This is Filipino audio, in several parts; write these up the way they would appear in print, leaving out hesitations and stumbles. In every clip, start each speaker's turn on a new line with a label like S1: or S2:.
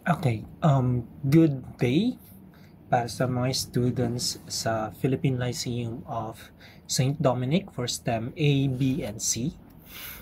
S1: Okay, good day para sa mga students sa Philippine Lyceum of St. Dominic for STEM A, B, and C.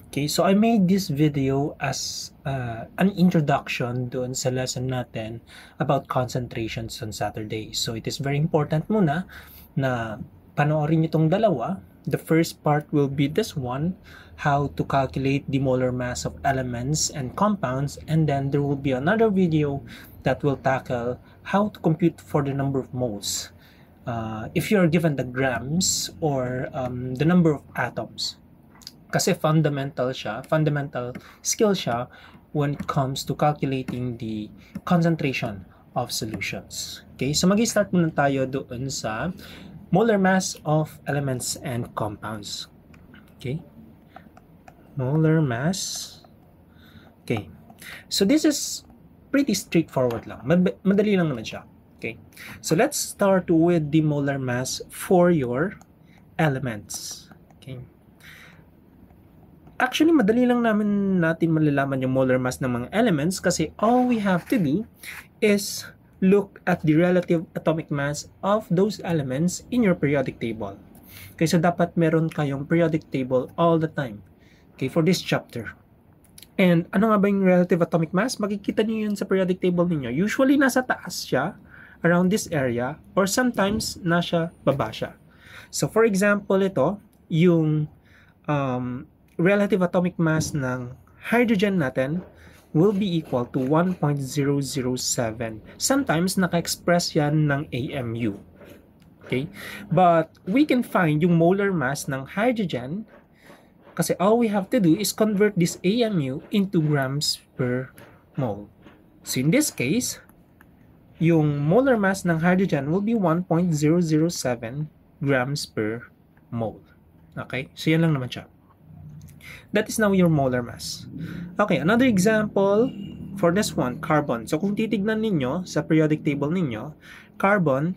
S1: Okay, so I made this video as an introduction doon sa lesson natin about concentrations on Saturday. So it is very important muna na panoorin niyo itong dalawa. The first part will be this one, how to calculate the molar mass of elements and compounds, and then there will be another video that will tackle how to compute for the number of moles if you are given the grams or the number of atoms. Kasi fundamental skill siya when it comes to calculating the concentration of solutions. Okay, so mag-start muna tayo doon sa molar mass of elements and compounds. Okay, molar mass. Okay, so this is pretty straightforward lang. Madali lang naman siya. Okay, so let's start with the molar mass for your elements. Okay. Actually, madali lang natin malalaman yung molar mass ng mga elements kasi all we have to do is look at the relative atomic mass of those elements in your periodic table. Okay, so dapat meron kayong periodic table all the time. Okay, for this chapter. And ano nga ba yung relative atomic mass? Makikita niyo yun sa periodic table niyo. Usually, nasa taas siya, around this area, or sometimes, nasa baba siya. So, for example, ito, yung relative atomic mass ng hydrogen natin will be equal to 1.007. Sometimes, naka-express yan ng AMU. Okay? But, we can find yung molar mass ng hydrogen kasi all we have to do is convert this AMU into grams per mole. So, in this case, yung molar mass ng hydrogen will be 1.007 grams per mole. Okay? So, yan lang naman siya. That is now your molar mass. Okay, another example for this one, carbon. So kung titignan ninyo sa periodic table ninyo, carbon,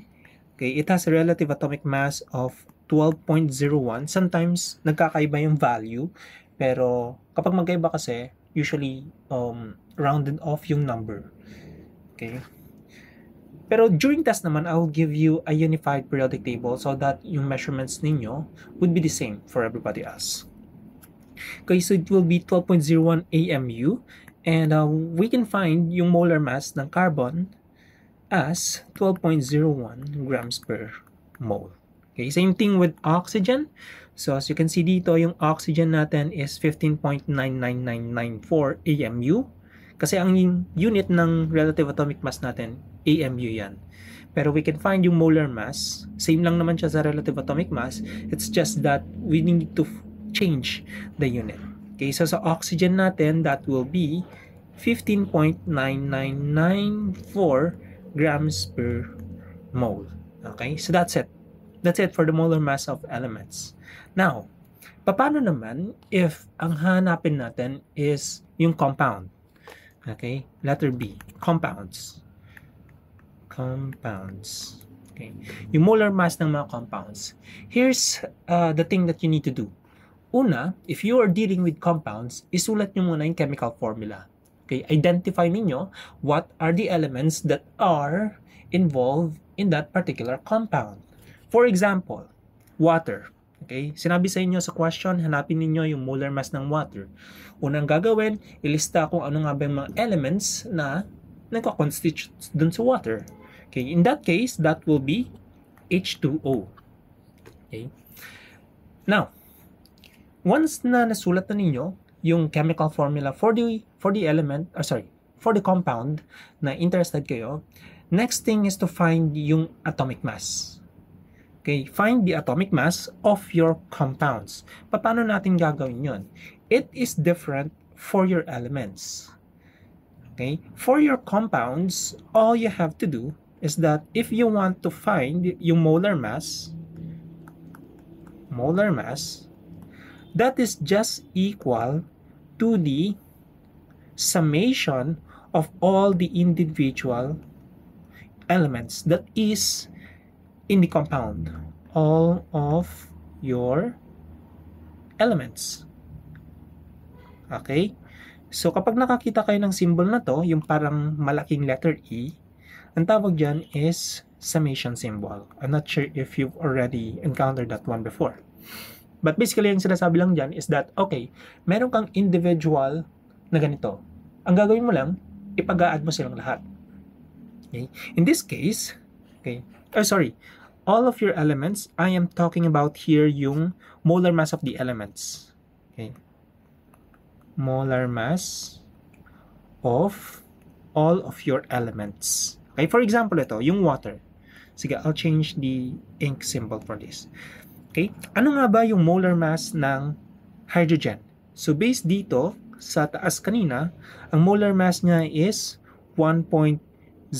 S1: okay, it has a relative atomic mass of 12.01. Sometimes nagkakaiba yung value, pero kapag magkaiba kasi, usually rounded off yung number. Okay? Pero during test naman, I will give you a unified periodic table so that yung measurements ninyo would be the same for everybody else. Okay, so it will be 12.01 AMU, and we can find yung molar mass ng carbon as 12.01 grams per mole. Okay, same thing with oxygen. So as you can see dito, yung oxygen natin is 15.99994 AMU. Kasi ang unit ng relative atomic mass natin, AMU yan. Pero we can find yung molar mass. Same lang naman siya sa relative atomic mass. It's just that we need to change the unit. Okay, so sa oxygen natin, that will be 15.9994 grams per mole. Okay, so that's it. That's it for the molar mass of elements. Now, paano naman if ang hanapin natin is yung compound? Okay, letter B, compounds. Compounds. Okay, yung molar mass ng mga compounds. Here's the thing that you need to do. Una, if you are dealing with compounds, isulat nyo muna yung chemical formula. Okay, identify ninyo what are the elements that are involved in that particular compound. For example, water. Okay, sinabi sa inyo sa question, hanapin ninyo yung molar mass ng water. Unang gagawin, ilista kung ano nga ba yung mga elements na nagko-constitute dun sa water. Okay, in that case, that will be H2O. Okay, now, once na nasulat na ninyo yung chemical formula for the element, for the compound na interested kayo, next thing is to find yung atomic mass. Okay, find the atomic mass of your compounds. Paano natin gagawin yun? It is different for your elements. Okay, for your compounds, all you have to do is that if you want to find yung molar mass, that is just equal to the summation of all the individual elements that is in the compound. All of your elements. Okay? So kapag nakakita kayo ng symbol na to, yung parang malaking letter E, ang tawag dyan is summation symbol. I'm not sure if you've already encountered that one before. But basically, yung sinasabi lang dyan is that, okay, meron kang individual na ganito. Ang gagawin mo lang, ipag-a-add mo silang lahat. Okay? In this case, okay, all of your elements, I am talking about here yung molar mass of the elements. Okay? Molar mass of all of your elements. Okay, for example, ito, yung water. Sige, I'll change the ink symbol for this. Okay, ano nga ba yung molar mass ng hydrogen? So, based dito, sa taas kanina, ang molar mass niya is 1.007.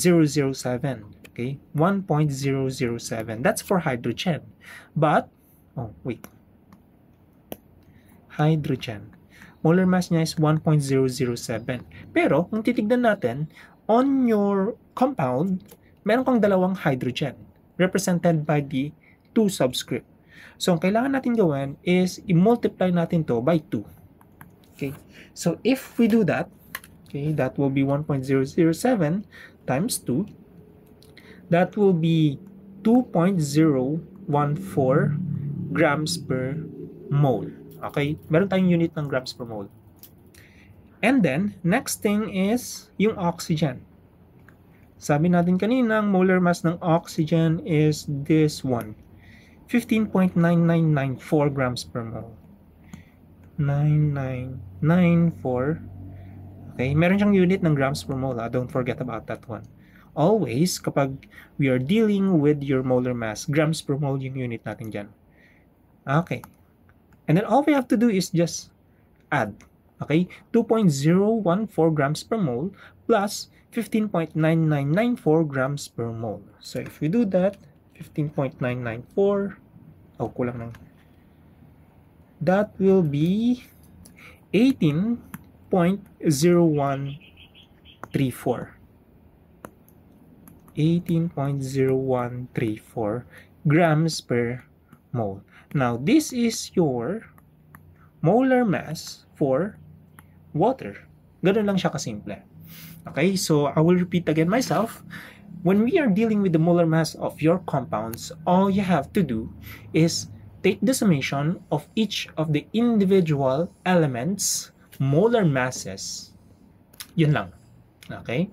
S1: Okay, 1.007. That's for hydrogen. But, hydrogen. Molar mass niya is 1.007. Pero, kung titignan natin, on your compound, meron kang dalawang hydrogen represented by the 2 subscript. So, ang kailangan natin gawin is i-multiply natin to by 2. Okay? So, if we do that, okay, that will be 1.007 times 2. That will be 2.014 grams per mole. Okay? Meron tayong unit ng grams per mole. And then, next thing is yung oxygen. Sabi natin kanina, ang molar mass ng oxygen is this one. 15.9994 grams per mole. 9994. Okay, meron siyang unit ng grams per mole. Don't forget about that one. Always, kapag we are dealing with your molar mass, grams per mole yung unit natin dyan. Okay. And then all we have to do is just add. Okay, 2.014 grams per mole plus 15.9994 grams per mole. So if we do that, 15.994, kulang lang. That will be 18.0134. 18.0134 grams per mole. Now, this is your molar mass for water. Ganun lang siya kasimple. Okay, so I will repeat again myself. When we are dealing with the molar mass of your compounds, all you have to do is take the summation of each of the individual elements' molar masses. Yun lang. Okay?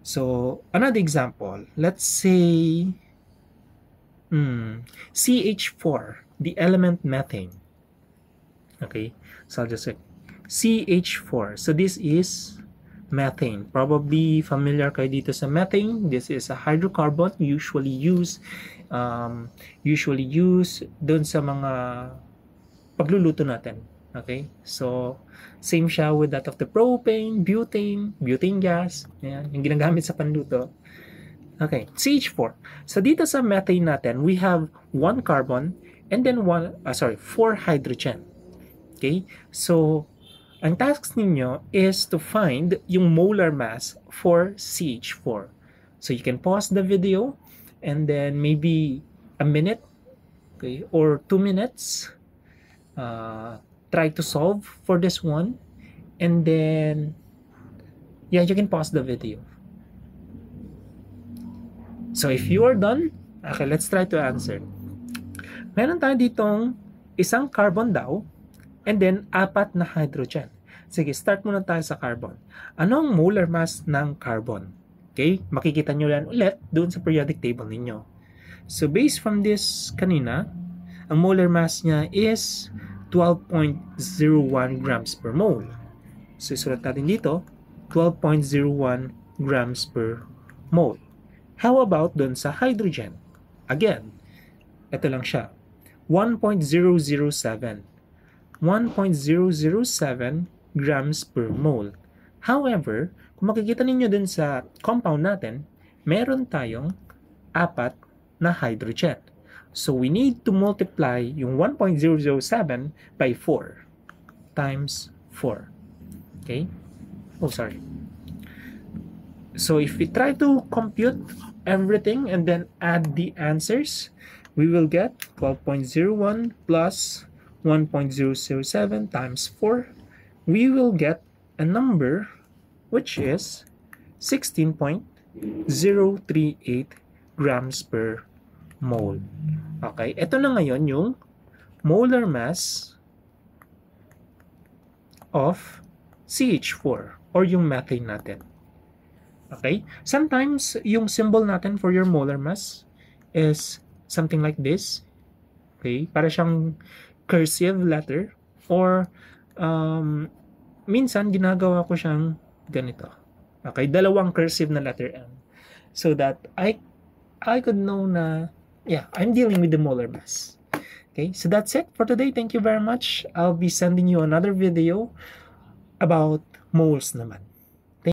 S1: So, another example. Let's say CH4, the element methane. Okay? So, I'll just say CH4. So, this is methane. Probably familiar kayo dito sa methane. This is a hydrocarbon usually used doon sa mga pagluluto natin. Okay? So, same siya with that of the propane, butane gas. Yan, yung ginagamit sa panluto. Okay, CH4. So, dito sa methane natin, we have 1 carbon and then 4 hydrogen. Okay? So, ang task ninyo is to find yung molar mass for CH4. So you can pause the video and then maybe a minute, okay, or 2 minutes. Try to solve for this one. And then, yeah, you can pause the video. So if you are done, okay, let's try to answer. Meron tayo ditong isang carbon daw, and then 4 na hydrogen. Sige, start muna tayo sa carbon. Ano ang molar mass ng carbon? Okay, makikita nyo yan ulit doon sa periodic table ninyo. So, based from this kanina, ang molar mass niya is 12.01 grams per mole. So, isulat natin dito, 12.01 grams per mole. How about doon sa hydrogen? Again, ito lang siya, 1.007. 1.007 grams per mole. However, kung makikita ninyo dun sa compound natin, meron tayong 4 na hydrogen. So, we need to multiply yung 1.007 by 4 times 4. Okay? Oh, sorry. So, if we try to compute everything and then add the answers, we will get 12.01 plus 1.007 times 4. We will get a number which is 16.038 grams per mole. Okay, ito na ngayon yung molar mass of CH4 or yung methane natin. Okay? Sometimes, yung symbol natin for your molar mass is something like this. Okay? Para siyang cursive letter or minsan ginagawa ko siyang ganito. Okay? Dalawang cursive na letter M. So that I could know na yeah, I'm dealing with the molar mass. Okay, so that's it for today. Thank you very much. I'll be sending you another video about moles naman.